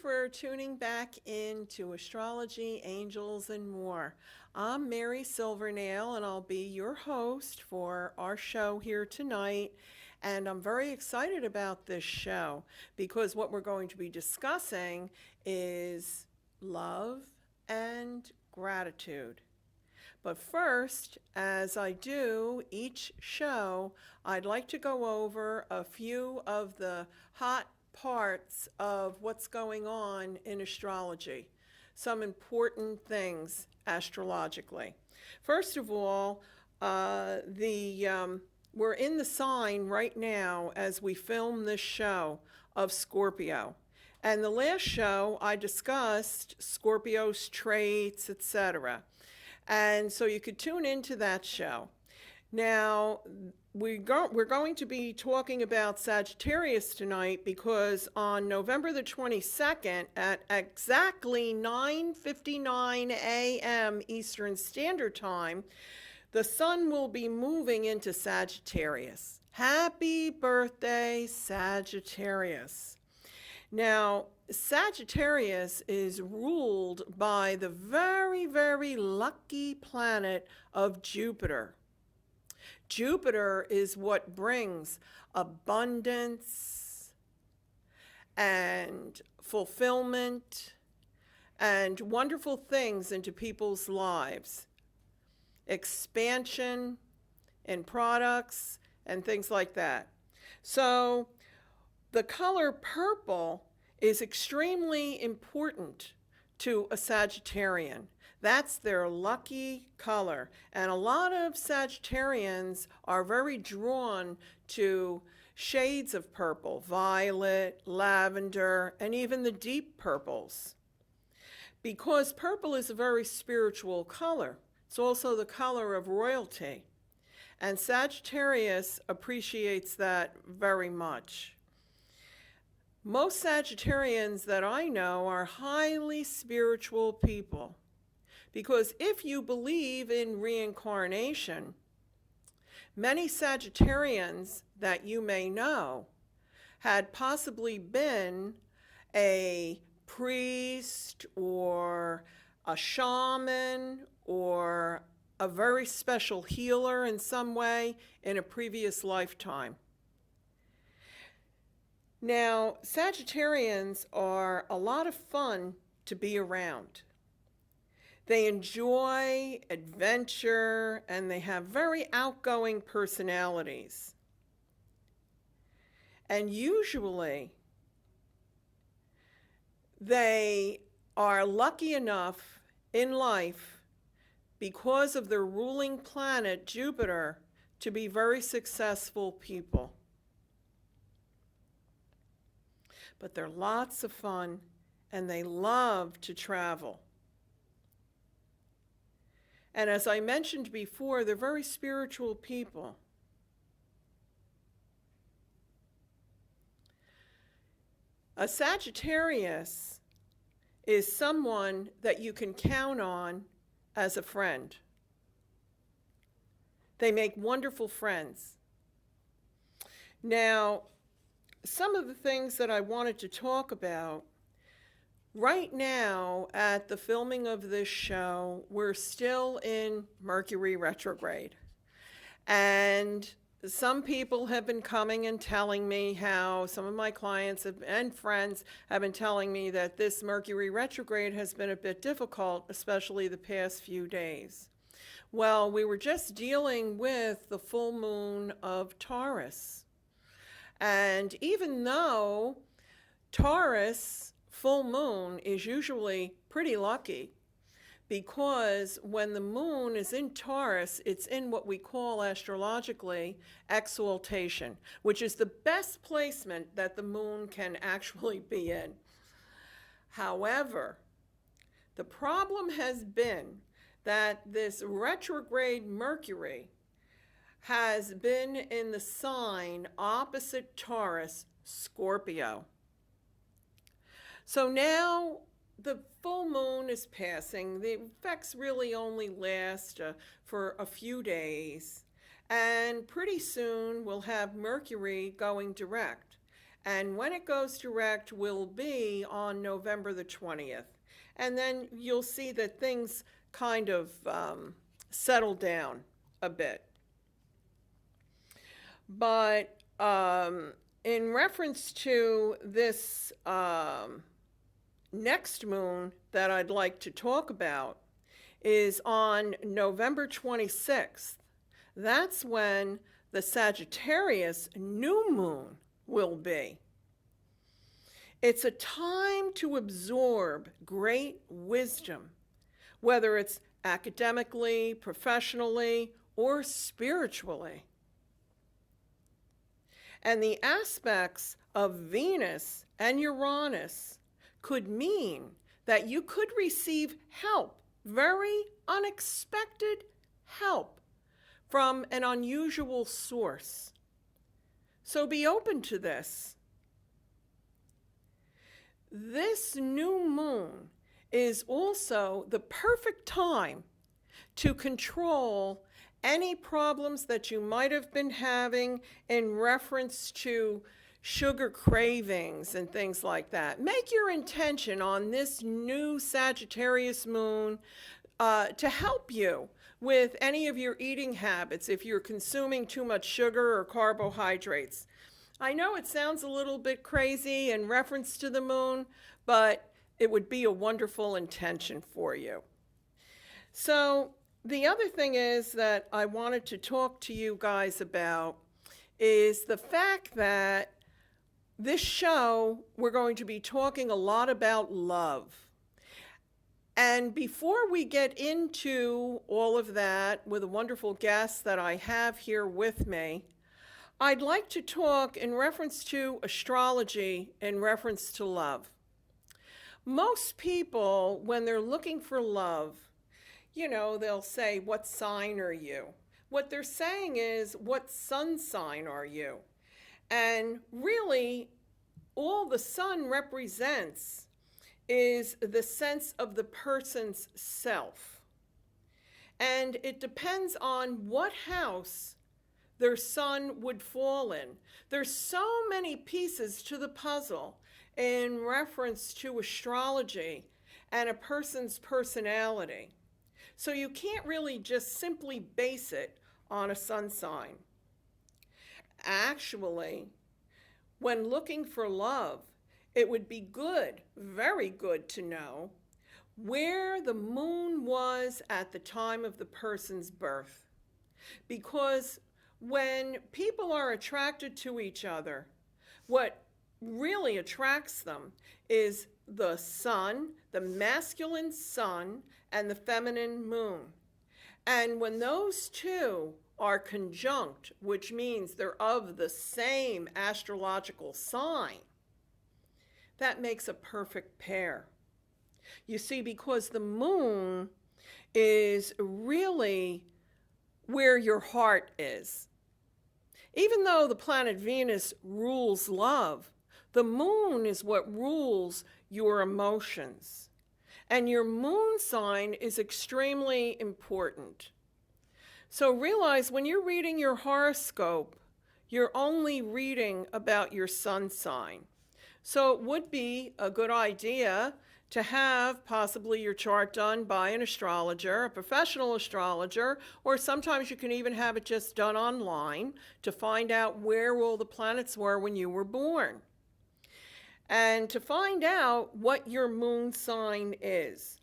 for tuning back into Astrology, Angels, and More. I'm Mary Silvernail, and I'll be your host for our show here tonight. And I'm very excited about this show because what we're going to be discussing is love and gratitude. But first, as I do each show, I'd like to go over a few of the hot parts of what's going on in astrology, some important things astrologically. First of all, we're in the sign right now as we film this show of Scorpio. And the last show I discussed Scorpio's traits, etc. And so you could tune into that show. Now, we're going to be talking about Sagittarius tonight because on November the 22nd at exactly 9:59 a.m. Eastern Standard Time, the sun will be moving into Sagittarius. Happy birthday, Sagittarius. Now, Sagittarius is ruled by the very, very lucky planet of Jupiter. Jupiter is what brings abundance and fulfillment and wonderful things into people's lives. Expansion in products and things like that. So the color purple is extremely important to a Sagittarian. That's their lucky color. And a lot of Sagittarians are very drawn to shades of purple, violet, lavender, and even the deep purples. Because purple is a very spiritual color. It's also the color of royalty. And Sagittarius appreciates that very much. Most Sagittarians that I know are highly spiritual people. Because if you believe in reincarnation, many Sagittarians that you may know had possibly been a priest or a shaman or a very special healer in some way in a previous lifetime. Now, Sagittarians are a lot of fun to be around. They enjoy adventure and they have very outgoing personalities. And usually, they are lucky enough in life because of their ruling planet, Jupiter, to be very successful people. But they're lots of fun and they love to travel. And as I mentioned before, they're very spiritual people. A Sagittarius is someone that you can count on as a friend. They make wonderful friends. Now, some of the things that I wanted to talk about, right now at the filming of this show, we're still in Mercury retrograde. And some people have been coming and telling me how some of my clients and friends have been telling me that this Mercury retrograde has been a bit difficult, especially the past few days. Well, we were just dealing with the full moon of Taurus. And even though Taurus full moon is usually pretty lucky, because when the moon is in Taurus, it's in what we call astrologically exaltation, which is the best placement that the moon can actually be in. However, the problem has been that this retrograde Mercury has been in the sign opposite Taurus, Scorpio. So now the full moon is passing. The effects really only last for a few days. And pretty soon we'll have Mercury going direct. And when it goes direct will be on November the 20th. And then you'll see that things kind of settle down a bit. But in reference to this next moon that I'd like to talk about is on November 26th. That's when the Sagittarius new moon will be. It's a time to absorb great wisdom, whether it's academically, professionally, or spiritually. And the aspects of Venus and Uranus could mean that you could receive help, very unexpected help, from an unusual source. So be open to this. This new moon is also the perfect time to control any problems that you might have been having in reference to sugar cravings and things like that. Make your intention on this new Sagittarius moon to help you with any of your eating habits if you're consuming too much sugar or carbohydrates. I know it sounds a little bit crazy in reference to the moon, but it would be a wonderful intention for you. So the other thing is that I wanted to talk to you guys about is the fact that this show, we're going to be talking a lot about love. And before we get into all of that with a wonderful guest that I have here with me, I'd like to talk in reference to astrology in reference to love. Most people, when they're looking for love, they'll say, what sign are you? What they're saying is, what sun sign are you? And really, all the sun represents is the sense of the person's self. And it depends on what house their sun would fall in. There's so many pieces to the puzzle in reference to astrology and a person's personality. So you can't really just simply base it on a sun sign. Actually, when looking for love, it would be good, very good to know where the moon was at the time of the person's birth. Because when people are attracted to each other, what really attracts them is the sun, the masculine sun, and the feminine moon. And when those two are conjunct, which means they're of the same astrological sign, that makes a perfect pair. You see, because the moon is really where your heart is. Even though the planet Venus rules love, the moon is what rules your emotions. And your moon sign is extremely important. So realize when you're reading your horoscope, you're only reading about your sun sign. So it would be a good idea to have possibly your chart done by an astrologer, a professional astrologer, or sometimes you can even have it just done online to find out where all the planets were when you were born. And to find out what your moon sign is.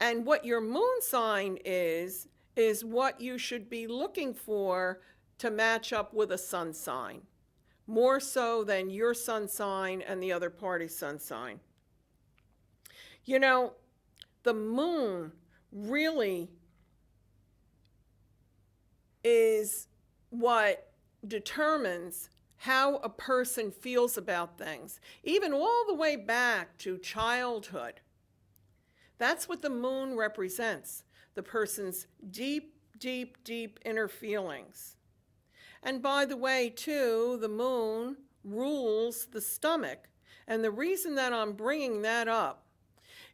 And what your moon sign is what you should be looking for to match up with a sun sign. More so than your sun sign and the other party's sun sign. The moon really is what determines how a person feels about things, even all the way back to childhood. That's what the moon represents, the person's deep, deep, deep inner feelings. And by the way, too, the moon rules the stomach. And the reason that I'm bringing that up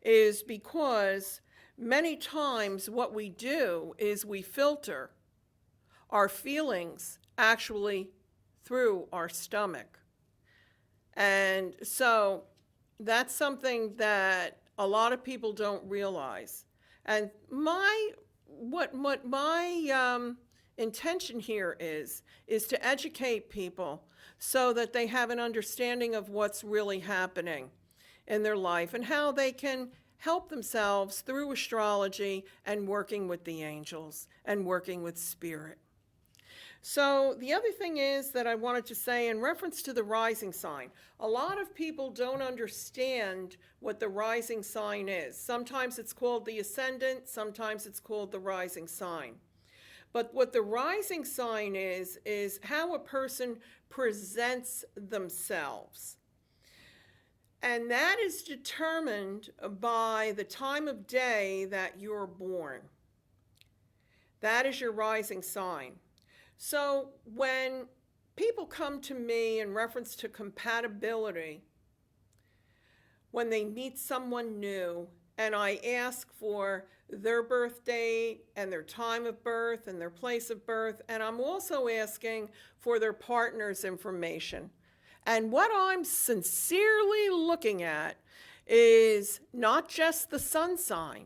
is because many times what we do is we filter our feelings actually through our stomach. And so that's something that a lot of people don't realize. And what my intention here is to educate people so that they have an understanding of what's really happening in their life and how they can help themselves through astrology and working with the angels and working with spirit. So the other thing is that I wanted to say in reference to the rising sign, a lot of people don't understand what the rising sign is. Sometimes it's called the ascendant, sometimes it's called the rising sign. But what the rising sign is how a person presents themselves. And that is determined by the time of day that you're born. That is your rising sign. So when people come to me in reference to compatibility, when they meet someone new, and I ask for their birth date and their time of birth and their place of birth, and I'm also asking for their partner's information. And what I'm sincerely looking at is not just the sun sign,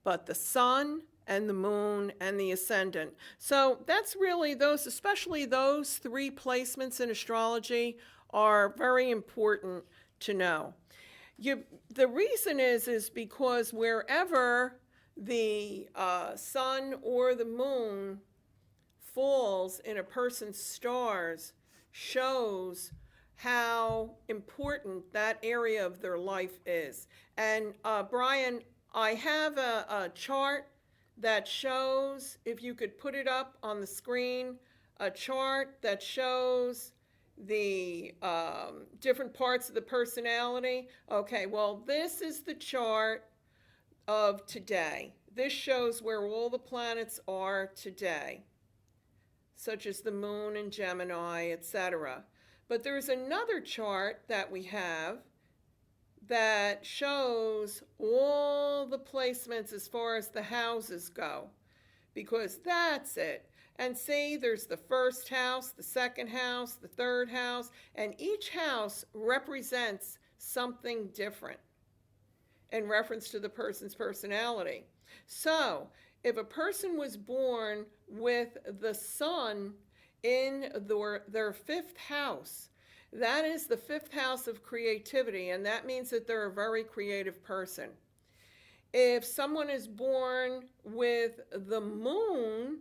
but the sun and the moon and the ascendant. So that's really those, especially those three placements in astrology are very important to know. The reason is because wherever the sun or the moon falls in a person's stars shows how important that area of their life is. And Brian, I have a chart that shows, if you could put it up on the screen, a chart that shows the different parts of the personality. Okay, well, this is the chart of today. This shows where all the planets are today, such as the moon and Gemini, etc. But there's another chart that we have that shows all the placements as far as the houses go, because that's it. And see, there's the first house, the second house, the third house, and each house represents something different in reference to the person's personality. So, if a person was born with the sun in their fifth house, that is the fifth house of creativity, and that means that they're a very creative person. If someone is born with the moon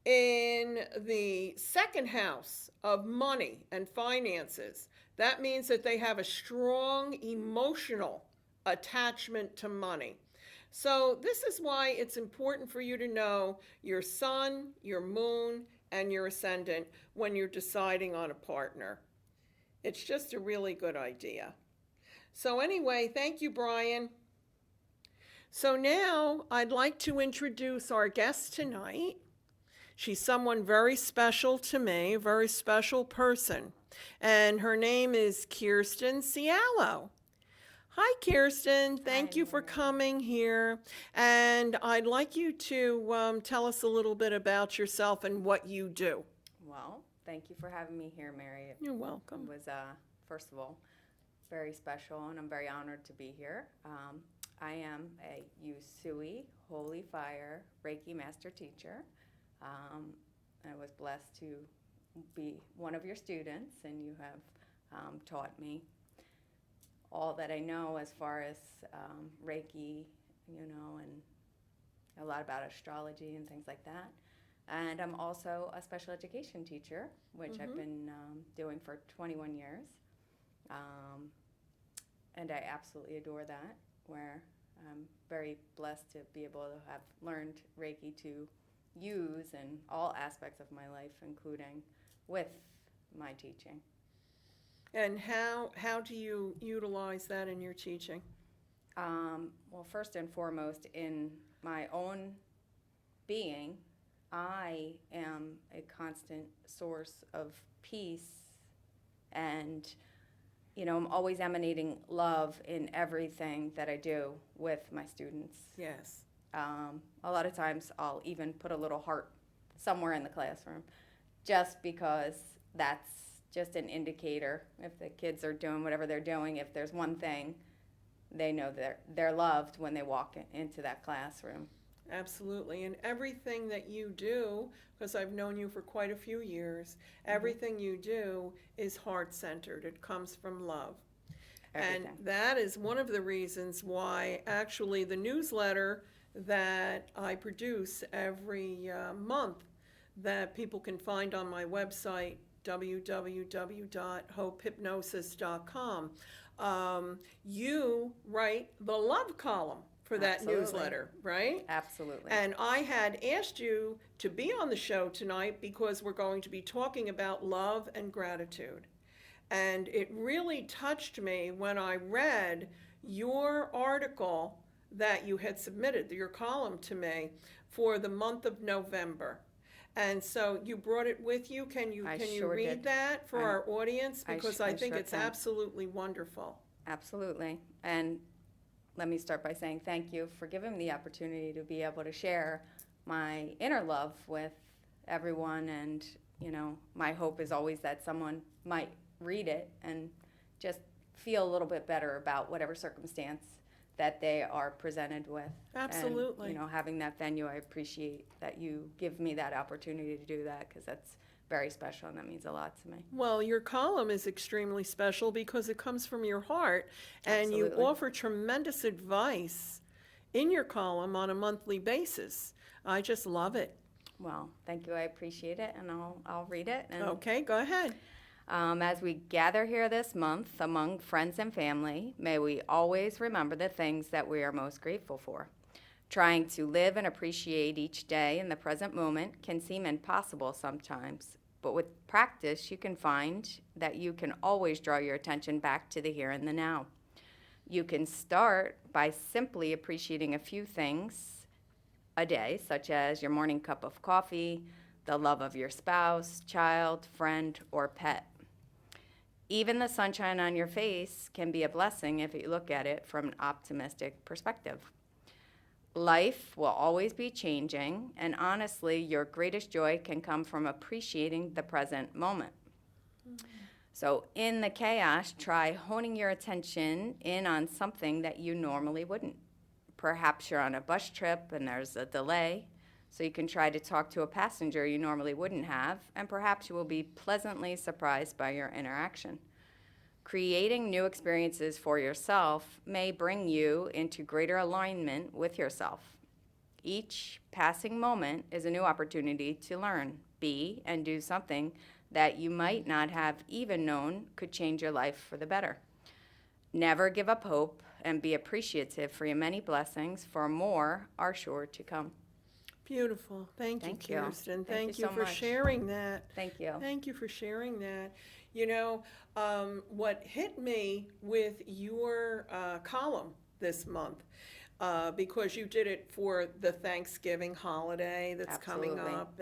in the second house of money and finances, that means that they have a strong emotional attachment to money. So this is why it's important for you to know your sun, your moon, and your ascendant when you're deciding on a partner. It's just a really good idea. So anyway, thank you, Brian. So now I'd like to introduce our guest tonight. She's someone very special to me, a very special person. And her name is Kirsten Sciallo. Hi, Kirsten. Thank you for coming here. And I'd like you to tell us a little bit about yourself and what you do. Well, thank you for having me here, Mary. You're welcome. It was, first of all, very special, and I'm very honored to be here. I am a Usui, Holy Fire, Reiki Master Teacher. I was blessed to be one of your students, and you have taught me all that I know as far as Reiki, and a lot about astrology and things like that. And I'm also a special education teacher, which I've been doing for 21 years. And I absolutely adore that, where I'm very blessed to be able to have learned Reiki to use in all aspects of my life, including with my teaching. And how do you utilize that in your teaching? Well, first and foremost, in my own being, I am a constant source of peace, and I'm always emanating love in everything that I do with my students. Yes. A lot of times I'll even put a little heart somewhere in the classroom just because that's just an indicator. If the kids are doing whatever they're doing, if there's one thing, they know they're loved when they walk into that classroom. Absolutely. And everything that you do, because I've known you for quite a few years, everything you do is heart-centered. It comes from love. Everything. And that is one of the reasons why actually the newsletter that I produce every month that people can find on my website, www.hopehypnosis.com, you write the love column for that Absolutely. newsletter, right? Absolutely. And I had asked you to be on the show tonight because we're going to be talking about love and gratitude. And it really touched me when I read your article that you had submitted, your column to me, for the month of November. And so you brought it with you. Can you sure read did. that for our audience? Because I think sure it's can. absolutely wonderful. Absolutely. And let me start by saying thank you for giving me the opportunity to be able to share my inner love with everyone. And, my hope is always that someone might read it and just feel a little bit better about whatever circumstance that they are presented with. Absolutely. And, having that venue, I appreciate that you give me that opportunity to do that, because that's very special and that means a lot to me. Well, your column is extremely special because it comes from your heart, and you Absolutely. offer tremendous advice in your column on a monthly basis. I just love it. Well, thank you. I appreciate it, and I'll read it. And, Okay, go ahead. as we gather here this month among friends and family, may we always remember the things that we are most grateful for. Trying to live and appreciate each day in the present moment can seem impossible sometimes, but with practice, you can find that you can always draw your attention back to the here and the now. You can start by simply appreciating a few things a day, such as your morning cup of coffee, the love of your spouse, child, friend, or pet. Even the sunshine on your face can be a blessing if you look at it from an optimistic perspective. Life will always be changing, and honestly, your greatest joy can come from appreciating the present moment. So in the chaos, try honing your attention in on something that you normally wouldn't. Perhaps you're on a bus trip and there's a delay, so you can try to talk to a passenger you normally wouldn't have, and perhaps you will be pleasantly surprised by your interaction. Creating new experiences for yourself may bring you into greater alignment with yourself. Each passing moment is a new opportunity to learn, be, and do something that you might not have even known could change your life for the better. Never give up hope and be appreciative for your many blessings, for more are sure to come. Beautiful. Thank you, Thank you. Kirsten. Thank you so for much. sharing that. Thank you. Thank you for sharing that. What hit me with your column this month, because you did it for the Thanksgiving holiday that's coming Absolutely. up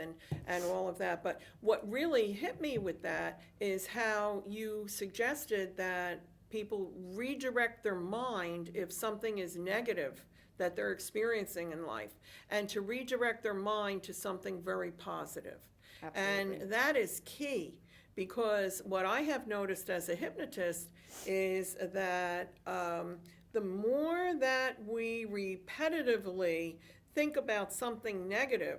and all of that. But what really hit me with that is how you suggested that people redirect their mind if something is negative that they're experiencing in life, and to redirect their mind to something very positive. Absolutely. And that is key, because what I have noticed as a hypnotist is that the more that we repetitively think about something negative,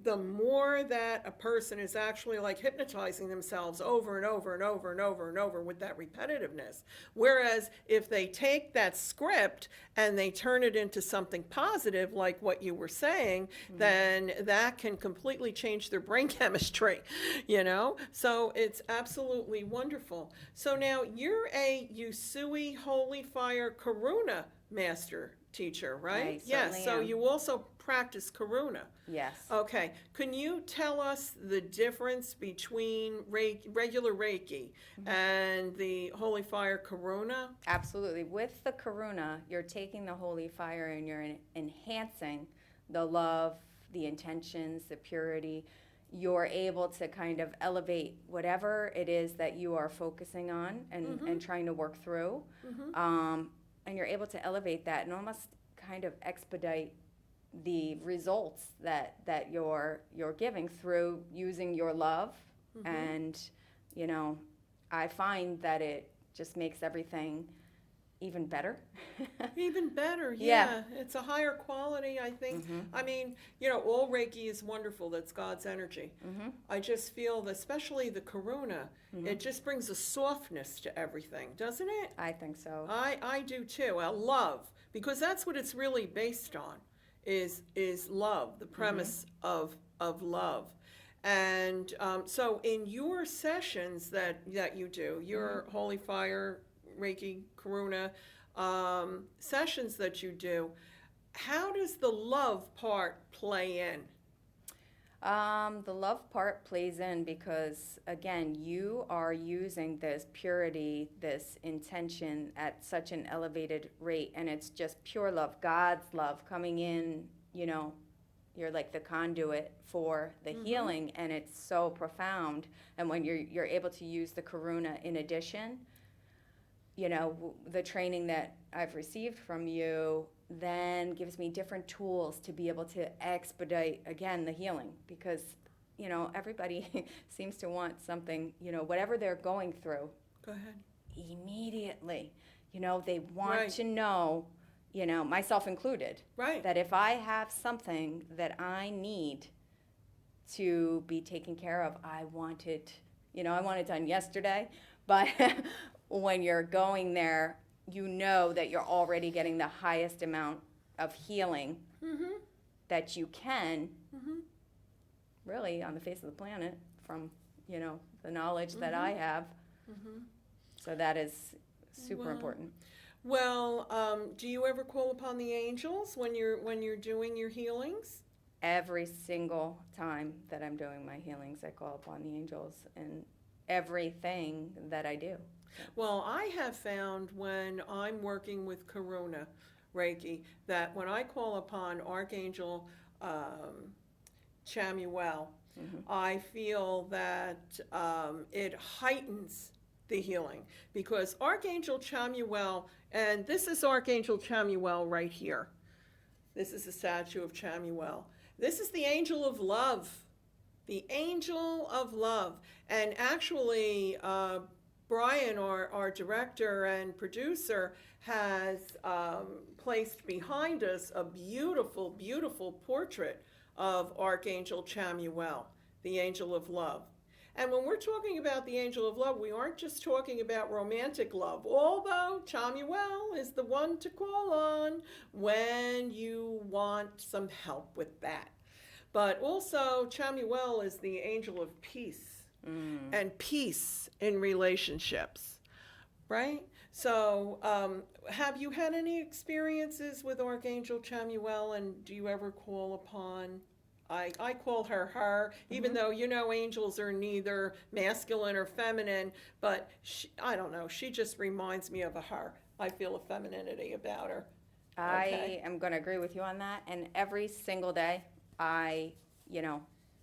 the more that a person is actually like hypnotizing themselves over and over and over and over and over with that repetitiveness. Whereas if they take that script and they turn it into something positive, like what you were saying, then that can completely change their brain chemistry, So it's absolutely wonderful. So now you're a Usui Holy Fire Karuna master teacher, right? I Yes, certainly so am. you also practice Karuna. Yes. Okay, can you tell us the difference between regular Reiki and the Holy Fire Karuna? Absolutely. With the Karuna, you're taking the holy fire and you're enhancing the love, the intentions, the purity. You're able to kind of elevate whatever it is that you are focusing on and trying to work through. And you're able to elevate that and almost kind of expedite the results that you're giving through using your love and I find that it just makes everything even better. Even better, Yeah. It's a higher quality, I think. I mean, all Reiki is wonderful. That's God's energy. I just feel that, especially the Karuna, it just brings a softness to everything, doesn't it? I think so. I do too. I love, because that's what it's really based on, is love, the premise of love. And so in your sessions that you do, your Holy Fire, Reiki, Karuna sessions that you do, how does the love part play in? The love part plays in because, again, you are using this purity, this intention at such an elevated rate, and it's just pure love, God's love coming in, you're like the conduit for the healing, and it's so profound. And when you're able to use the Karuna in addition, the training that I've received from you then gives me different tools to be able to expedite, again, the healing. Because, everybody seems to want something, whatever they're going through. Go ahead. Immediately. They want to know, myself included. Right. That if I have something that I need to be taken care of, I want it done yesterday. But when you're going there, that you're already getting the highest amount of healing that you can, really, on the face of the planet, from, the knowledge that I have. So that is super important. Well, do you ever call upon the angels when you're doing your healings? Every single time that I'm doing my healings, I call upon the angels in everything that I do. Well, I have found when I'm working with Karuna Reiki that when I call upon Archangel Chamuel, I feel that it heightens the healing, because Archangel Chamuel, and this is Archangel Chamuel right here. This is the statue of Chamuel. This is the angel of love. The angel of love. And actually, Brian, our director and producer, has placed behind us a beautiful, beautiful portrait of Archangel Chamuel, the angel of love. And when we're talking about the angel of love, we aren't just talking about romantic love, although Chamuel is the one to call on when you want some help with that. But also, Chamuel is the angel of peace. And peace in relationships, right? So have you had any experiences with Archangel Chamuel, and do you ever call upon, I call her, even though angels are neither masculine or feminine, but I don't know, she just reminds me of a her. I feel a femininity about her. I am going to agree with you on that, and every single day I,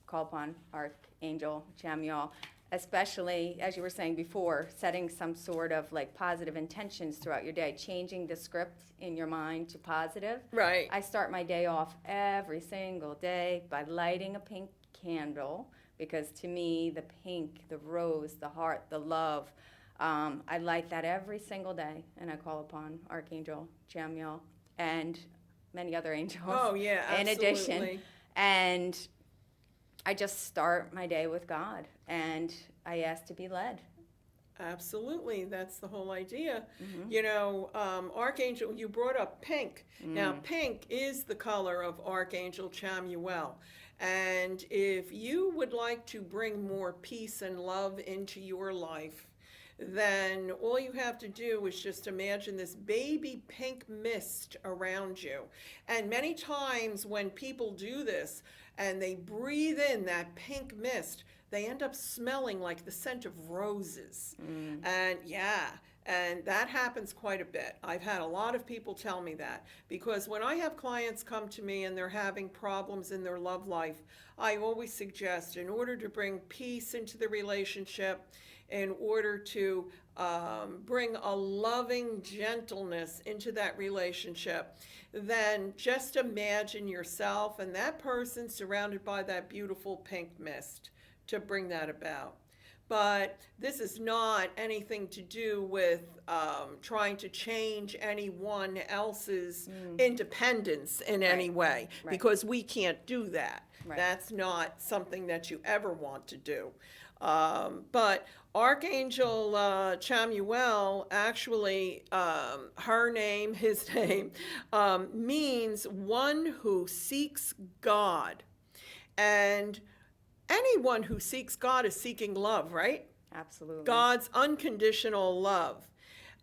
call upon Archangel Chamuel, especially, as you were saying before, setting some sort of positive intentions throughout your day, changing the script in your mind to positive. Right. I start my day off every single day by lighting a pink candle, because to me, the pink, the rose, the heart, the love, I light that every single day, and I call upon Archangel Chamuel and many other angels. Oh, yeah, absolutely. In addition. And I just start my day with God, and I ask to be led. Absolutely, that's the whole idea. Archangel, you brought up pink. Now, pink is the color of Archangel Chamuel. And if you would like to bring more peace and love into your life, then all you have to do is just imagine this baby pink mist around you. And many times when people do this and they breathe in that pink mist, they end up smelling like the scent of roses. And that happens quite a bit. I've had a lot of people tell me that, because when I have clients come to me and they're having problems in their love life, I always suggest, in order to bring peace into the relationship, in order to bring a loving gentleness into that relationship, then just imagine yourself and that person surrounded by that beautiful pink mist to bring that about. but this is not anything to do with trying to change anyone else's independence in any way, Right. because we can't do that. Right. That's not something that you ever want to do. But Archangel Chamuel, actually, her name, his name, means one who seeks God. And anyone who seeks God is seeking love, right? Absolutely. God's unconditional love.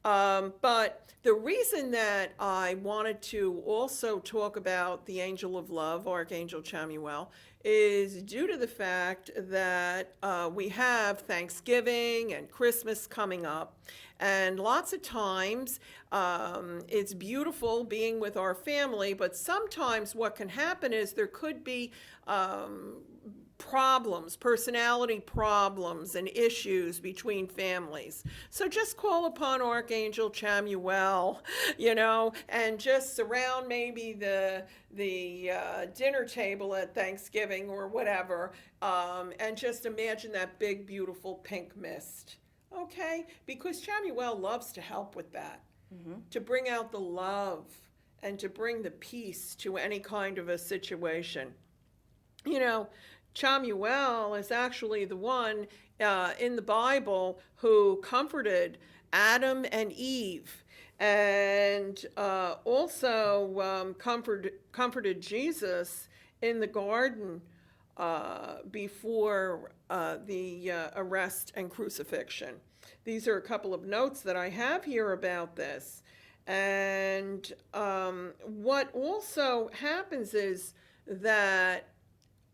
But the reason that I wanted to also talk about the angel of love, Archangel Chamuel, is due to the fact that we have Thanksgiving and Christmas coming up. And lots of times it's beautiful being with our family, but sometimes what can happen is there could be problems, personality problems and issues between families. So just call upon Archangel Chamuel, and just surround maybe the dinner table at Thanksgiving or whatever, and just imagine that big, beautiful pink mist. Okay? Because Chamuel loves to help with that, to bring out the love and to bring the peace to any kind of a situation. Chamuel is actually the one in the Bible who comforted Adam and Eve, and also comforted Jesus in the garden before the arrest and crucifixion. These are a couple of notes that I have here about this. And what also happens is that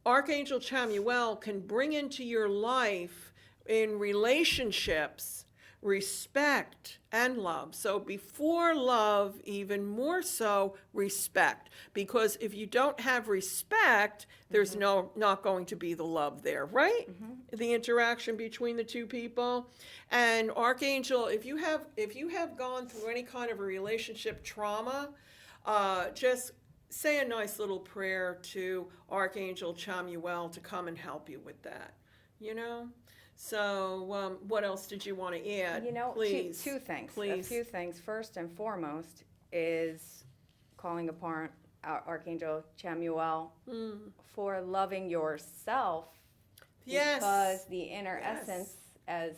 Archangel Chamuel can bring into your life in relationships respect and love. So before love, even more so respect. Because if you don't have respect, there's not going to be the love there, right? The interaction between the two people. And Archangel, if you have gone through any kind of a relationship trauma, just say a nice little prayer to Archangel Chamuel to come and help you with that, So what else did you want to add? Please. Two things. Please. A few things. First and foremost is calling upon Archangel Chamuel for loving yourself. Yes. Because the inner Yes. essence, as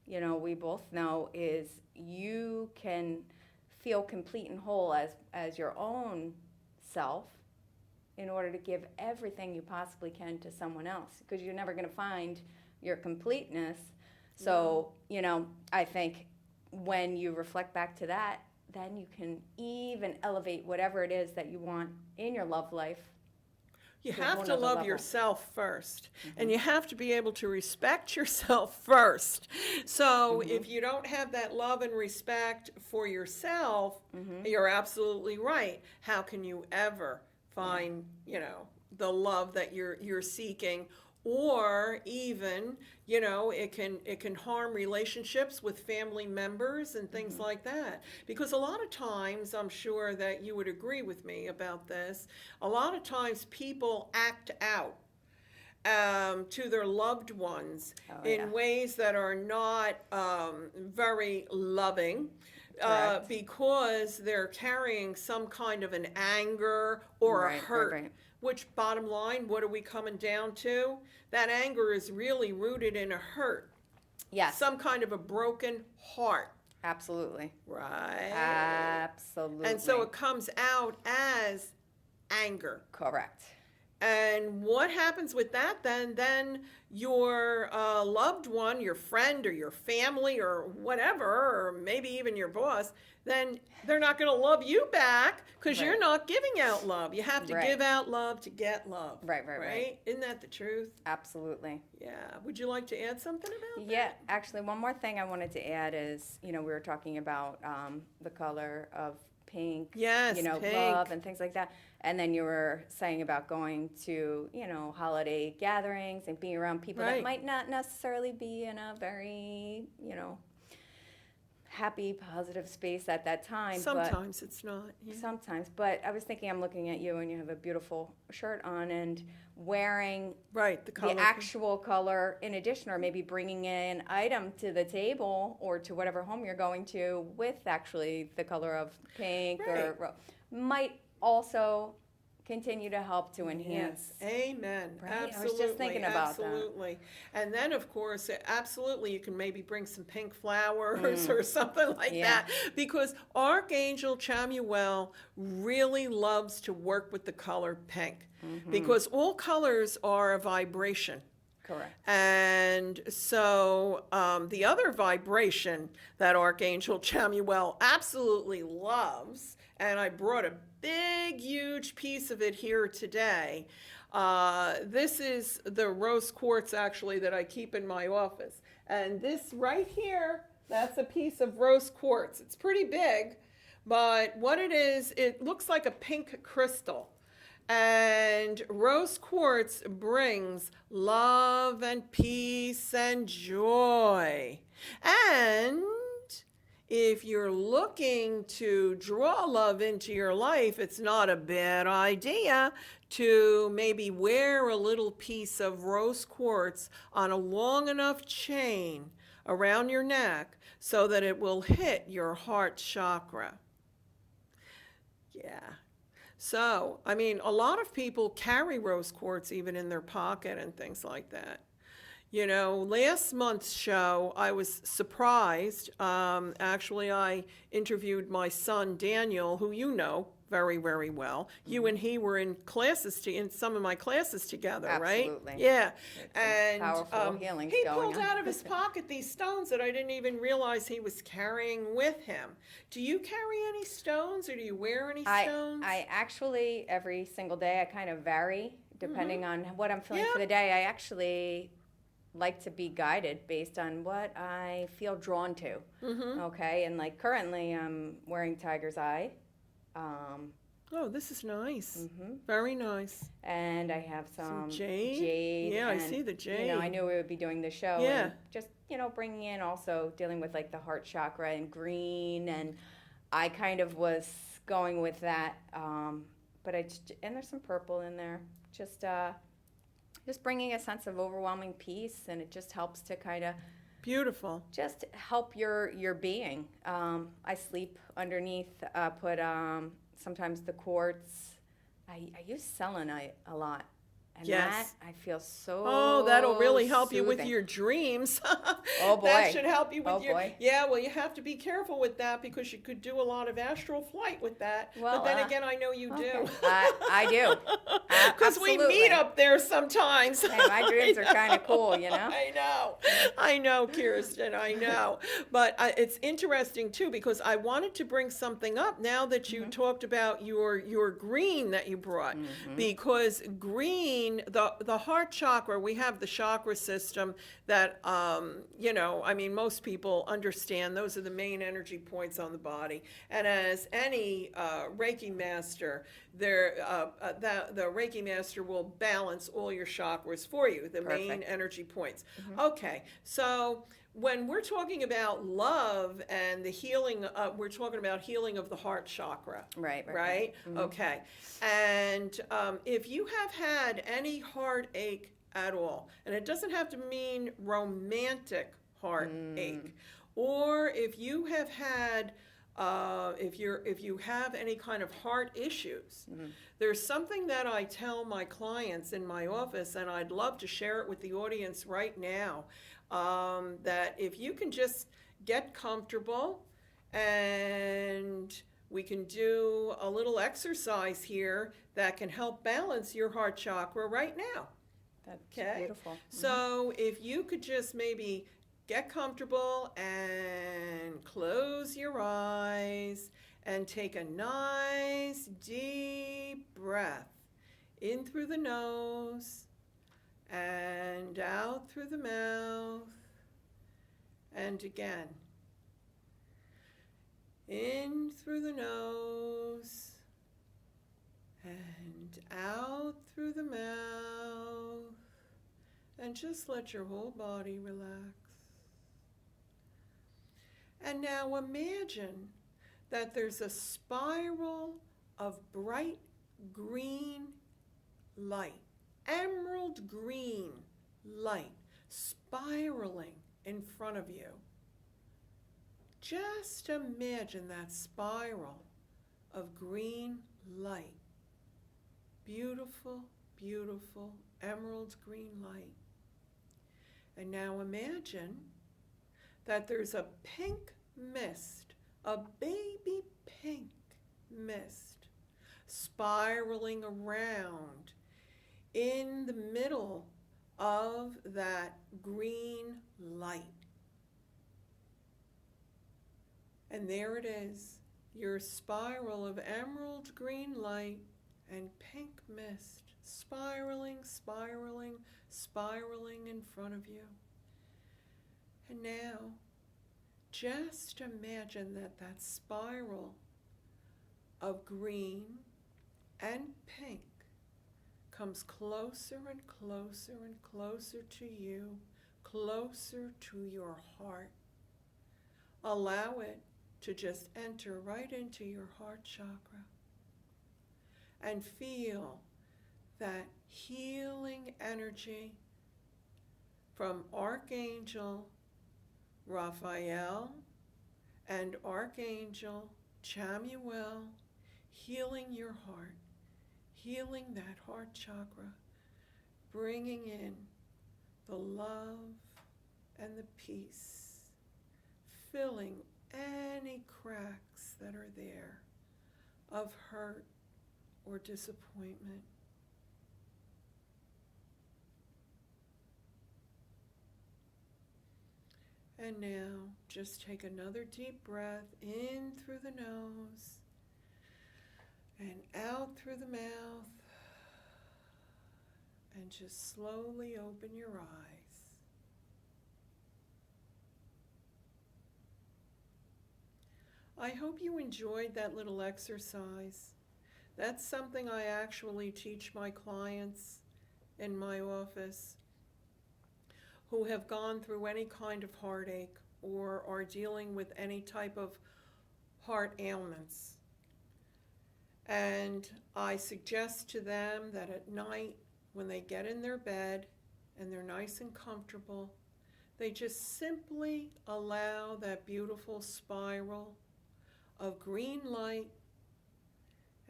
we both know, is you can feel complete and whole as your own self in order to give everything you possibly can to someone else, because you're never going to find your completeness. So, I think when you reflect back to that, then you can even elevate whatever it is that you want in your love life. You to a have whole to nother love level. yourself first, and you have to be able to respect yourself first. So if you don't have that love and respect for yourself, you're absolutely right. How can you ever find, the love that you're seeking? Or even, it can harm relationships with family members and things like that. Because a lot of times, I'm sure that you would agree with me about this, a lot of times people act out to their loved ones in ways that are not very loving. Because they're carrying some kind of an anger or a hurt. Right. Which, bottom line, what are we coming down to? That anger is really rooted in a hurt. Yes. Some kind of a broken heart. Absolutely. Right. Absolutely. And so it comes out as anger. Correct. And what happens with that then? Then your loved one, your friend or your family or whatever, or maybe even your boss, then they're not going to love you back because you're not giving out love. You have to give out love to get love. Right? Isn't that the truth? Absolutely. Yeah. Would you like to add something about that? Yeah, actually, one more thing I wanted to add is, we were talking about the color of pink, Yes, pink. love and things like that. And then you were saying about going to, holiday gatherings and being around people that might not necessarily be in a very, happy, positive space at that time. Sometimes it's not. Yeah. Sometimes, but I was thinking, I'm looking at you and you have a beautiful shirt on and wearing Right, the color. the actual color in addition, or maybe bringing an item to the table or to whatever home you're going to with actually the color of pink or might also continue to help to enhance. Yes, amen. Right? Absolutely. I was just thinking about that. Absolutely. And then, of course, absolutely, you can maybe bring some pink flowers or something like that, because Archangel Chamuel really loves to work with the color pink, because all colors are a vibration. Correct. And so the other vibration that Archangel Chamuel absolutely loves, and I brought a big, huge piece of it here today. This is the rose quartz, actually, that I keep in my office. And this right here, that's a piece of rose quartz. It's pretty big, but what it is, it looks like a pink crystal. And rose quartz brings love and peace and joy. And if you're looking to draw love into your life, it's not a bad idea to maybe wear a little piece of rose quartz on a long enough chain around your neck so that it will hit your heart chakra. Yeah. So, I mean, a lot of people carry rose quartz even in their pocket and things like that. You know, last month's show, I was surprised. Actually, I interviewed my son, Daniel, who you know very, very well. You and he were in classes, in some of my classes together, right? Absolutely. Yeah. And powerful healings he going pulled on. out of his pocket these stones that I didn't even realize he was carrying with him. Do you carry any stones, or do you wear any stones? I actually, every single day, I kind of vary depending on what I'm feeling for the day. I actually like to be guided based on what I feel drawn to. Okay, and like currently I'm wearing tiger's eye. Oh, this is nice. Very nice. And I have some jade. Yeah, and, I see the jade. You know, I knew we would be doing the show. Yeah. And just, you know, bringing in also dealing with like the heart chakra and green, and I kind of was going with that. But and there's some purple in there. Just bringing a sense of overwhelming peace, and it just helps to kind of beautiful. Just help your being. I sleep underneath. Put sometimes the quartz. I use selenite a lot. And yes. that I feel so Oh, that'll really help soothing. you with your dreams. Oh boy. That should help you with boy. Yeah, well, you have to be careful with that because you could do a lot of astral flight with that. Well, but then again, I know you do. I do. Because we meet up there sometimes. Hey, my dreams are kind of cool, you know? I know, Kirsten, I know. But it's interesting, too, because I wanted to bring something up now that you talked about your green that you brought. Because green, the heart chakra, we have the chakra system that, you know, I mean, most people understand those are the main energy points on the body. And as any Reiki master, the Reiki master will balance all your chakras for you, the main energy points. Okay, so when we're talking about love and the healing, we're talking about healing of the heart chakra. Right? Okay. And if you have had any heartache at all, and it doesn't have to mean romantic heartache, or if you have had if you have any kind of heart issues, there's something that I tell my clients in my office, and I'd love to share it with the audience right now, that if you can just get comfortable, and we can do a little exercise here that can help balance your heart chakra right now. That's beautiful. So if you could just maybe get comfortable and close your eyes and take a nice deep breath in through the nose and out through the mouth. And again, in through the nose and out through the mouth. And just let your whole body relax. And now imagine that there's a spiral of bright green light, emerald green light, spiraling in front of you. Just imagine that spiral of green light. Beautiful, beautiful emerald green light. And now imagine that there's a pink mist, a baby pink mist, spiraling around in the middle of that green light. And there it is, your spiral of emerald green light and pink mist, spiraling, spiraling, spiraling in front of you. And now, just imagine that that spiral of green and pink comes closer and closer and closer to you, closer to your heart. Allow it to just enter right into your heart chakra and feel that healing energy from Archangel Raphael and Archangel Chamuel, healing your heart, healing that heart chakra, bringing in the love and the peace, filling any cracks that are there of hurt or disappointment. And now, just take another deep breath in through the nose and out through the mouth, and just slowly open your eyes. I hope you enjoyed that little exercise. That's something I actually teach my clients in my office who have gone through any kind of heartache or are dealing with any type of heart ailments. And I suggest to them that at night, when they get in their bed and they're nice and comfortable, they just simply allow that beautiful spiral of green light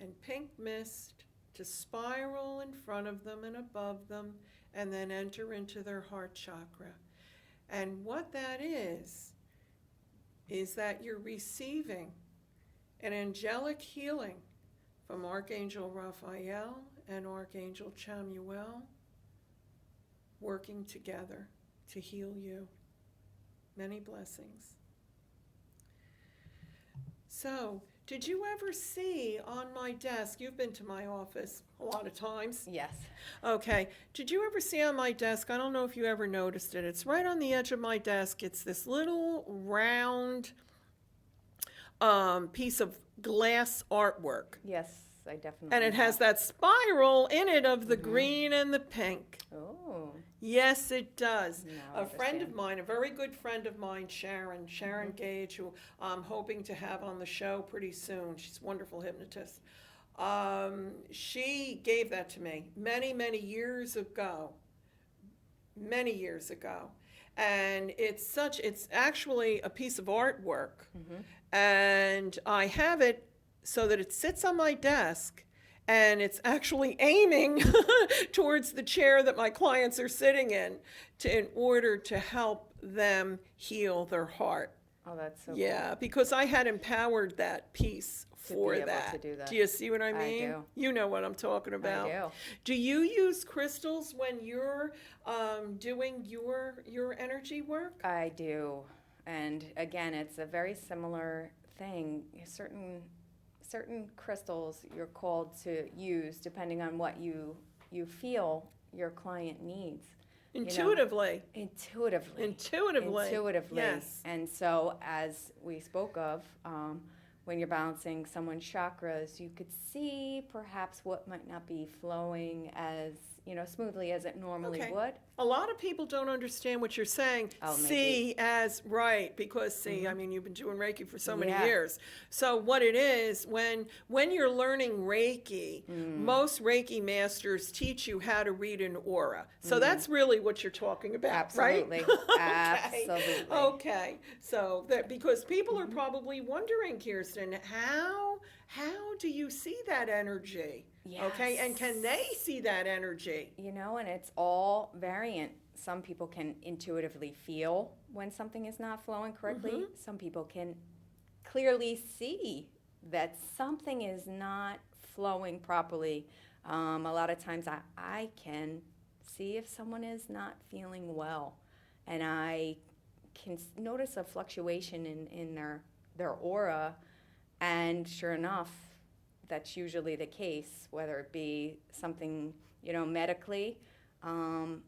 and pink mist to spiral in front of them and above them, and then enter into their heart chakra. And what that is that you're receiving an angelic healing from Archangel Raphael and Archangel Chamuel, working together to heal you. Many blessings. So, did you ever see on my desk, you've been to my office a lot of times. Yes. Okay, did you ever see on my desk, I don't know if you ever noticed it, it's right on the edge of my desk, it's this little round piece of glass artwork. Yes, I definitely And it has that spiral in it of the green and the pink. Oh. Yes, it does. Now I A friend of understand. mine, a very good friend of mine, Sharon Gage, who I'm hoping to have on the show pretty soon. She's a wonderful hypnotist. She gave that to me many, many years ago. Many years ago. And it's actually a piece of artwork. And I have it so that it sits on my desk, and it's actually aiming towards the chair that my clients are sitting in in order to help them heal their heart. Oh, that's so Yeah, because I had empowered that piece for able to that. do that. Do you see what I mean? do. You know what I'm talking about. I do. Do you use crystals when you're doing your energy work? I do. And again, it's a very similar thing. Certain crystals you're called to use depending on what you feel your client needs. Intuitively. Intuitively. Intuitively. Intuitively. Yes. And so, as we spoke of, when you're balancing someone's chakras, you could see perhaps what might not be flowing as, smoothly as it normally Okay. would. A lot of people don't understand what you're saying. Oh, maybe. See as right, because I mean, you've been doing Reiki for so many Yeah. years. So what it is, when you're learning Reiki, most Reiki masters teach you how to read an aura. So that's really what you're talking about, Absolutely. right? Absolutely. Okay. So that, because people are probably wondering, Kirsten, how do you see that energy? Okay, and can they see that energy? And it's all variant. Some people can intuitively feel when something is not flowing correctly. Some people can clearly see that something is not flowing properly. A lot of times I can see if someone is not feeling well, and I can notice a fluctuation in their aura, and sure enough, that's usually the case, whether it be something, medically. And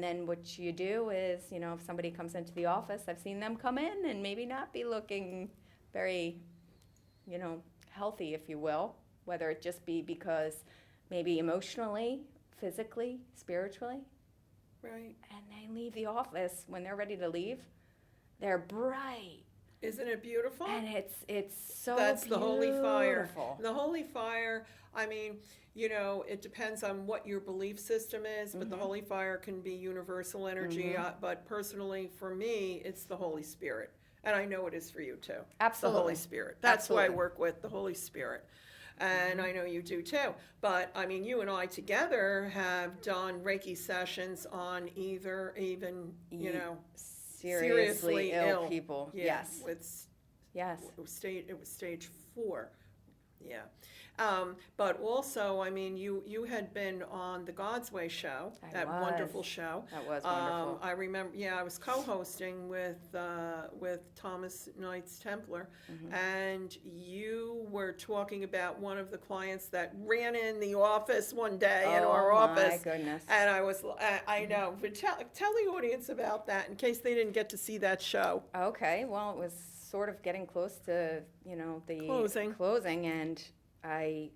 then what you do is, if somebody comes into the office, I've seen them come in and maybe not be looking very, healthy, if you will, whether it just be because maybe emotionally, physically, spiritually. Right. And they leave the office, when they're ready to leave, they're bright. Isn't it beautiful? And it's so That's beautiful. the holy fire. The holy fire, I mean, it depends on what your belief system is, but the holy fire can be universal energy. But personally, for me, it's the Holy Spirit. And I know it is for you too. Absolutely. The Holy Spirit. That's who I Absolutely. work with, the Holy Spirit. And I know you do too. But I mean, you and I together have done Reiki sessions on even, Seriously ill people. Yeah, Yes. It was stage 4. Yeah. But also, I mean, you had been on the God's Way show, that wonderful show. That was wonderful. I remember, I was co-hosting with Thomas Knights Templar, and you were talking about one of the clients that ran in the office one day in our office. Oh my goodness. And I know, but tell the audience about that in case they didn't get to see that show. Okay, well, it was sort of getting close to, the Closing. And a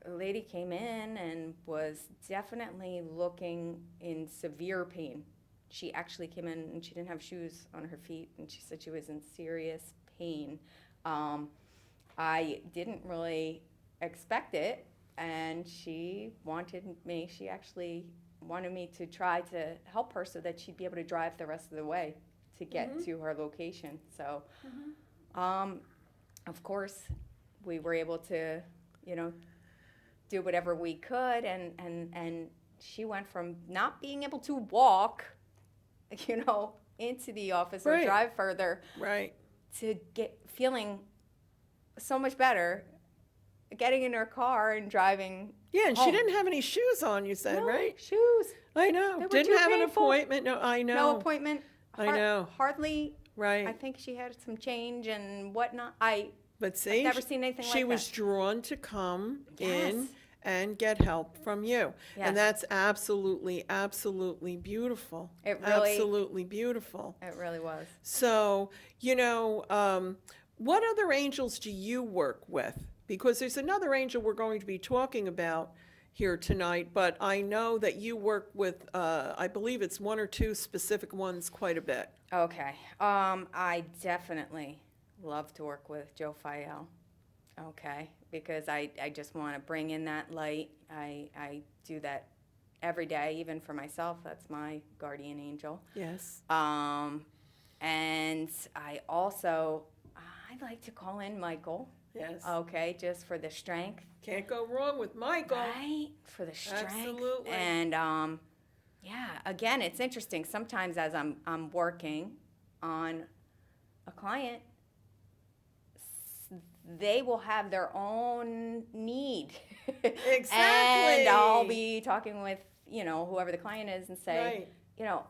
lady came in and was definitely looking in severe pain. She actually came in and she didn't have shoes on her feet, and she said she was in serious pain. I didn't really expect it, and she actually wanted me to try to help her so that she'd be able to drive the rest of the way to get to her location. So, of course, we were able to, do whatever we could, and she went from not being able to walk, into the office or drive further, to feeling so much better, getting in her car and driving. Yeah, and home. she didn't have any shoes on, you said, No right? shoes. I know. They were Didn't too have an painful. appointment. No, I know. No appointment. I know. Hardly. Right. I think she had some change and whatnot. But see, I've never seen anything like that. she was drawn to come Yes. in and get help from you. Yes. And that's absolutely, absolutely beautiful. It really- Absolutely beautiful. It really was. So, what other angels do you work with? Because there's another angel we're going to be talking about here tonight, but I know that you work with, I believe it's 1 or 2 specific ones quite a bit. Okay. I definitely love to work with Joe Sciallo. Okay. Because I just want to bring in that light. I do that every day, even for myself. That's my guardian angel. Yes. And I like to call in Michael. Yes. Okay, just for the strength. Can't go wrong with Michael. Right? For the strength. Absolutely. And again, it's interesting. Sometimes as I'm working on a client, they will have their own need. Exactly. And I'll be talking with, whoever the client is and say, Right.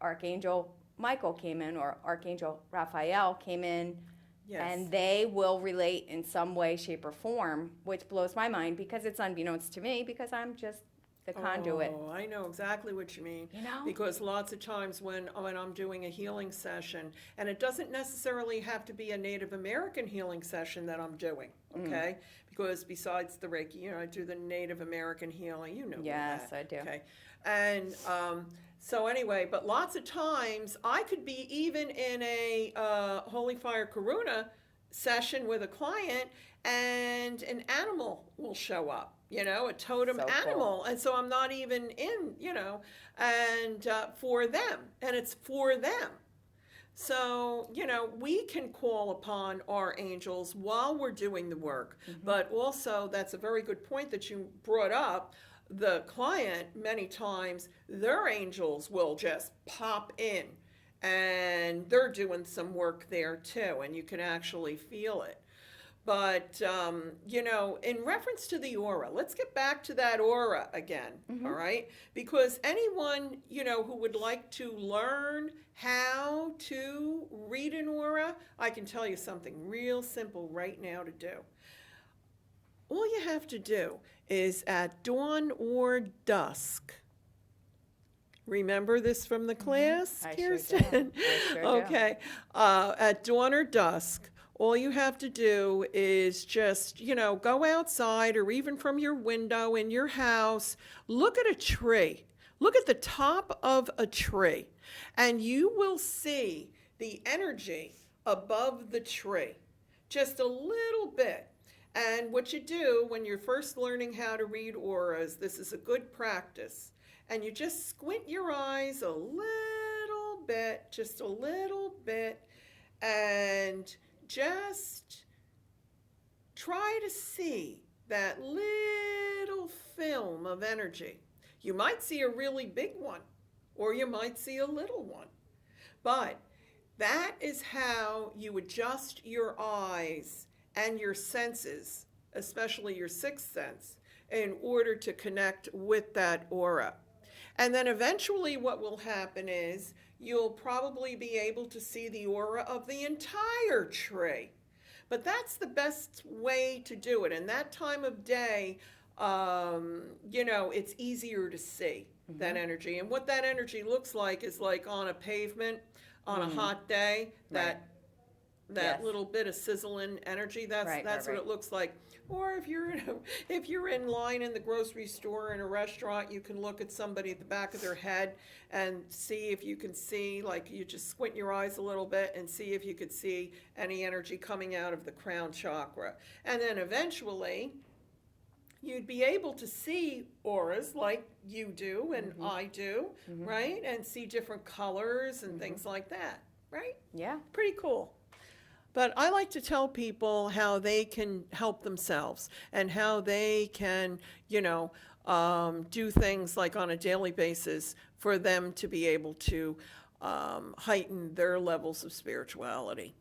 Archangel Michael came in or Archangel Raphael came in. Yes. And they will relate in some way, shape, or form, which blows my mind because it's unbeknownst to me because I'm just the conduit. Oh, I know exactly what you mean. You know? Because lots of times when I'm doing a healing session, and it doesn't necessarily have to be a Native American healing session that I'm doing, okay? Because besides the Reiki, I do the Native American healing, you know Yes, that. I do. Okay. And so anyway, but lots of times I could be even in a Holy Fire Karuna session with a client, and an animal will show up, a totem So cool. animal. And so I'm not even in, and for them, and it's for them. So, we can call upon our angels while we're doing the work. But also, that's a very good point that you brought up. The client, many times, their angels will just pop in, and they're doing some work there too, and you can actually feel it. But, in reference to the aura, let's get back to that aura again, all right? Because anyone, who would like to learn how to read an aura, I can tell you something real simple right now to do. All you have to do is at dawn or dusk. Remember this from the class, I Kirsten? Sure do. I sure do. Okay. At dawn or dusk, all you have to do is just, go outside or even from your window in your house, look at a tree. Look at the top of a tree, and you will see the energy above the tree, just a little bit. And what you do when you're first learning how to read auras, this is a good practice, and you just squint your eyes a little bit, just a little bit, and just try to see that little film of energy. You might see a really big one, or you might see a little one. But that is how you adjust your eyes and your senses, especially your sixth sense, in order to connect with that aura. And then eventually what will happen is you'll probably be able to see the aura of the entire tree. But that's the best way to do it. And that time of day, it's easier to see that energy. And what that energy looks like is like on a pavement on a hot day, that Yes. little bit of sizzling energy. That's Right. what it looks like. Or if you're in line in the grocery store or in a restaurant, you can look at somebody at the back of their head and see if you can see, like you just squint your eyes a little bit and see if you could see any energy coming out of the crown chakra. And then eventually you'd be able to see auras like you do and I do, right? And see different colors and things like that, right? Yeah. Pretty cool. But I like to tell people how they can help themselves and how they can, do things like on a daily basis for them to be able to heighten their levels of spirituality,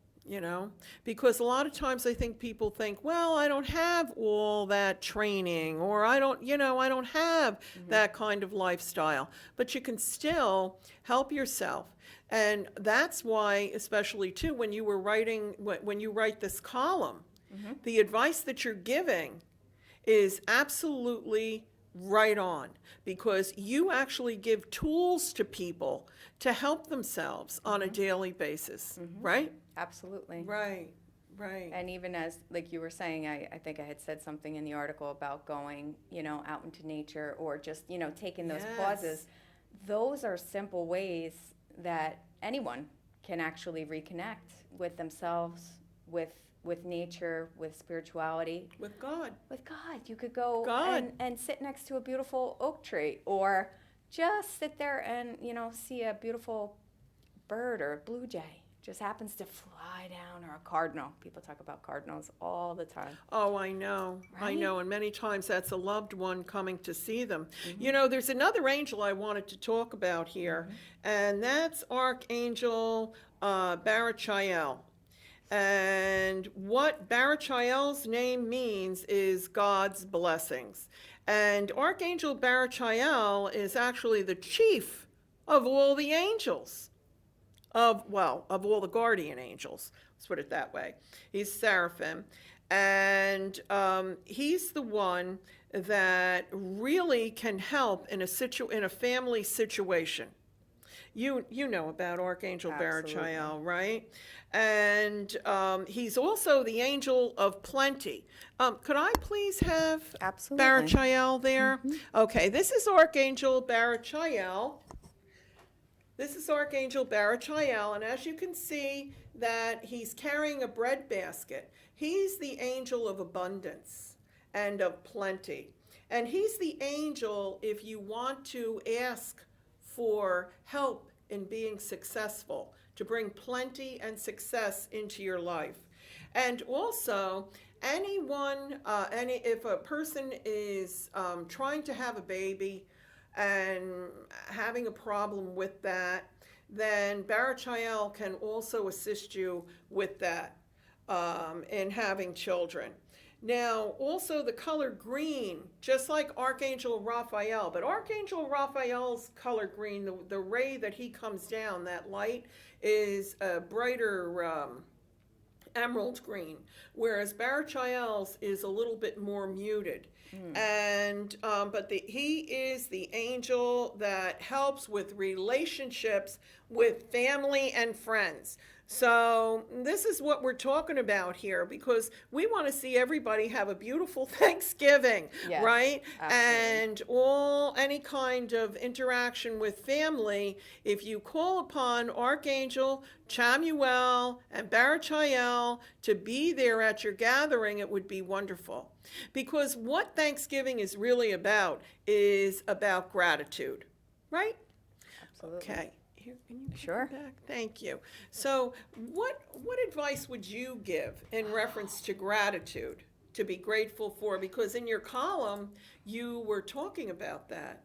Because a lot of times I think people think, well, I don't have all that training, or I don't have that kind of lifestyle. But you can still help yourself. And that's why, especially too, when you write this column, the advice that you're giving is absolutely right on, because you actually give tools to people to help themselves on a daily basis, right? Absolutely. Right. And even as, like you were saying, I think I had said something in the article about going, out into nature, or just, taking those pauses. Those are simple ways that anyone can actually reconnect with themselves, with nature, with spirituality. With God. With God. You could go God. and sit next to a beautiful oak tree, or just sit there and, see a beautiful bird or a blue jay. Just happens to fly down, or a cardinal. People talk about cardinals all the time. Oh, I know. Right? I know. And many times that's a loved one coming to see them. There's another angel I wanted to talk about here, and that's Archangel Barachiel. And what Barachiel's name means is God's blessings. And Archangel Barachiel is actually the chief of all the angels. Of all the guardian angels, let's put it that way. He's seraphim, and he's the one that really can help in a family situation. You know about Archangel Absolutely. Barachiel, right? And he's also the angel of plenty. Could I please have Absolutely. Barachiel there? Okay, this is Archangel Barachiel. This is Archangel Barachiel, and as you can see that he's carrying a bread basket. He's the angel of abundance and of plenty. And he's the angel if you want to ask for help in being successful, to bring plenty and success into your life. And also, if a person is trying to have a baby and having a problem with that, then Barachiel can also assist you with that in having children. Now, also the color green, just like Archangel Raphael, but Archangel Raphael's color green, the ray that he comes down, that light, is a brighter emerald green, whereas Barachiel's is a little bit more muted. And but he is the angel that helps with relationships with family and friends. So this is what we're talking about here, because we want to see everybody have a beautiful Thanksgiving, Yes, right? absolutely. And any kind of interaction with family. If you call upon Archangel Chamuel and Barachiel to be there at your gathering, it would be wonderful. Because what Thanksgiving is really about is about gratitude, right? Absolutely. Okay. Here, can you put Sure. them back? Thank you. So, what advice would you give in reference to gratitude, to be grateful for? Because in your column, you were talking about that.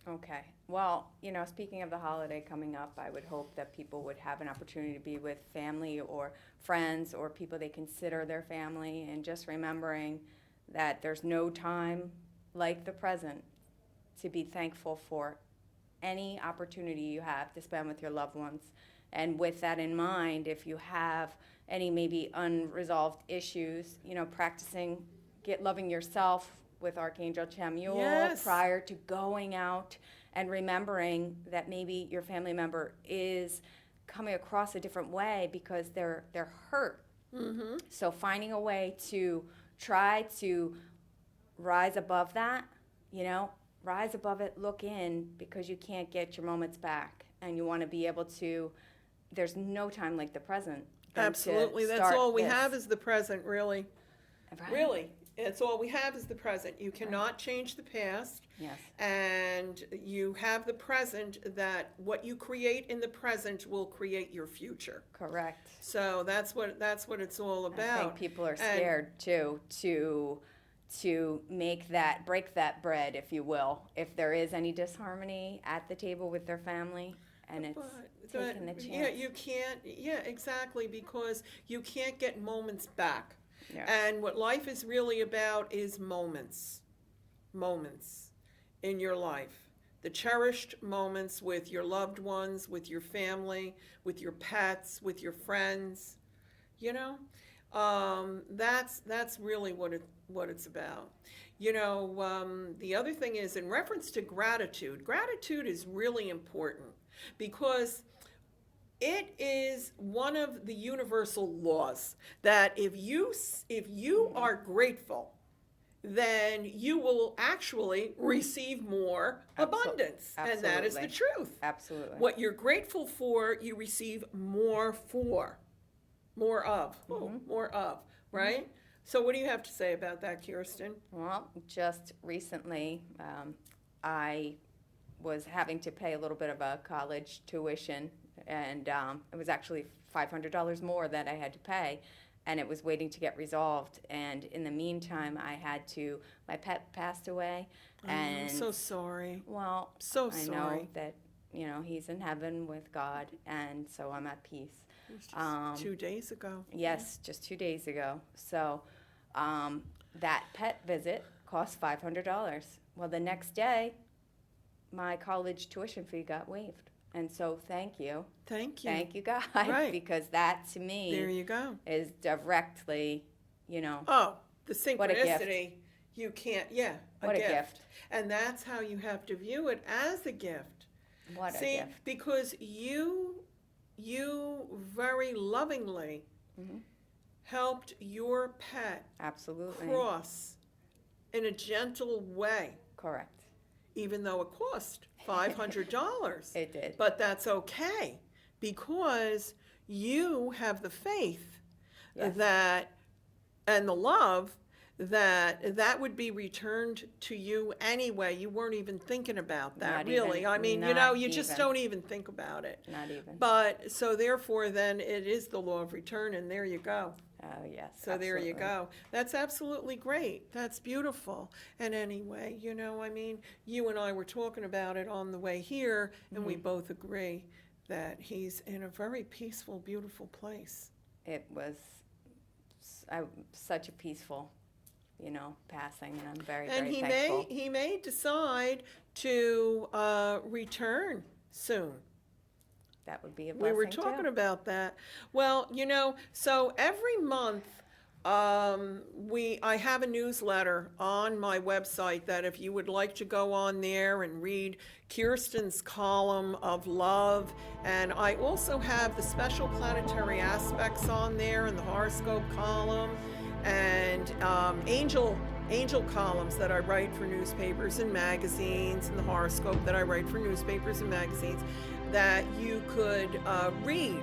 Okay. Well, speaking of the holiday coming up, I would hope that people would have an opportunity to be with family or friends or people they consider their family, and just remembering that there's no time like the present to be thankful for any opportunity you have to spend with your loved ones. And with that in mind, if you have any maybe unresolved issues, practicing loving yourself with Archangel Chamuel Yes. prior to going out, and remembering that maybe your family member is coming across a different way because they're hurt. Mm-hmm. So finding a way to try to rise above that, rise above it, look in, because you can't get your moments back, and you want to be able to. There's no time like the present. Absolutely. That's all we have is the present, really. Right. Really. It's all we have is the present. You cannot change the past. Yes. And you have the present, that what you create in the present will create your future. Correct. So that's what it's all about. I think people are scared too to break that bread, if you will, if there is any disharmony at the table with their family, and it's taking the chance. Yeah, you can't. Yeah, exactly, because you can't get moments back. Yeah. And what life is really about is moments in your life. The cherished moments with your loved ones, with your family, with your pets, with your friends. That's really what it's about. The other thing is, in reference to gratitude is really important, because it is one of the universal laws that if you are grateful, then you will actually receive more abundance. Absolutely. And that is the truth. Absolutely. What you're grateful for, you receive more of. More of, right? So what do you have to say about that, Kirsten? Well, just recently, I was having to pay a little bit of a college tuition, and it was actually $500 more that I had to pay, and it was waiting to get resolved. And in the meantime, my pet passed away, and I'm so sorry. Well, So I sorry. know that he's in heaven with God, and so I'm at peace. It was just 2 days ago. Yes, just 2 days ago. So that pet visit cost $500. Well, the next day, my college tuition fee got waived. And so thank you. Thank you. Thank you, God. Right. Because that, to me, There you go. is directly, Oh, the What a gift. synchronicity. You can't, yeah, What a gift. And that's how you have to view it, as a gift. What a See, gift. because you very lovingly helped your pet Absolutely. cross in a gentle way, Correct. even though it cost $500. It did. But that's okay, because you have the faith Yes. that, and the love, that would be returned to you anyway. You weren't even thinking about that, Not really. even. I mean, Not you just even. don't even think about it. Not even. But, so therefore, then it is the law of return, and there you go. Oh, yes. So there you absolutely. go. That's absolutely great. That's beautiful. And anyway, I mean, you and I were talking about it on the way here, and we both agree that he's in a very peaceful, beautiful place. It was such a peaceful, passing, and I'm very, And very thankful. he may decide to return soon. That would be a We blessing were talking too. about that. Well, so every month I have a newsletter on my website that if you would like to go on there and read Kirsten's column of love, and I also have the special planetary aspects on there and the horoscope column, and angel columns that I write for newspapers and magazines, and the horoscope that I write for newspapers and magazines that you could read.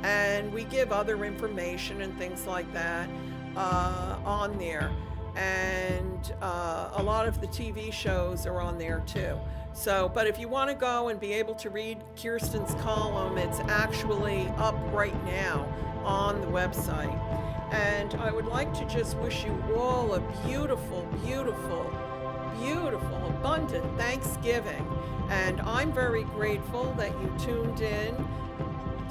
And we give other information and things like that on there. And a lot of the TV shows are on there too. So, but if you want to go and be able to read Kirsten's column, it's actually up right now on the website. And I would like to just wish you all a beautiful, beautiful, beautiful, abundant Thanksgiving. And I'm very grateful that you tuned in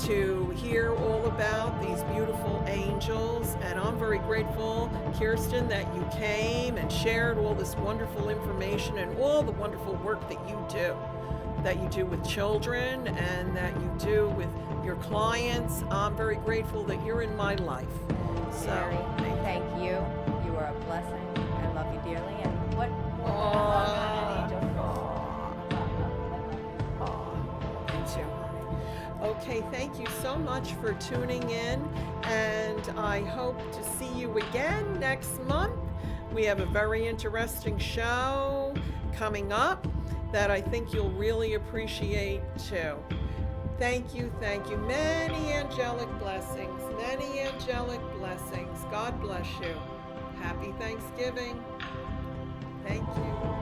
to hear all about these beautiful angels. And I'm very grateful, Kirsten, that you came and shared all this wonderful information and all the wonderful work that you do with children and that you do with your clients. I'm very grateful that you're in my life. So, Mary, thank you. You are a blessing. I love you dearly. And what? Okay, thank you so much for tuning in, and I hope to see you again next month. We have a very interesting show coming up that I think you'll really appreciate too. Thank you, thank you. Many angelic blessings, many angelic blessings. God bless you. Happy Thanksgiving. Thank you.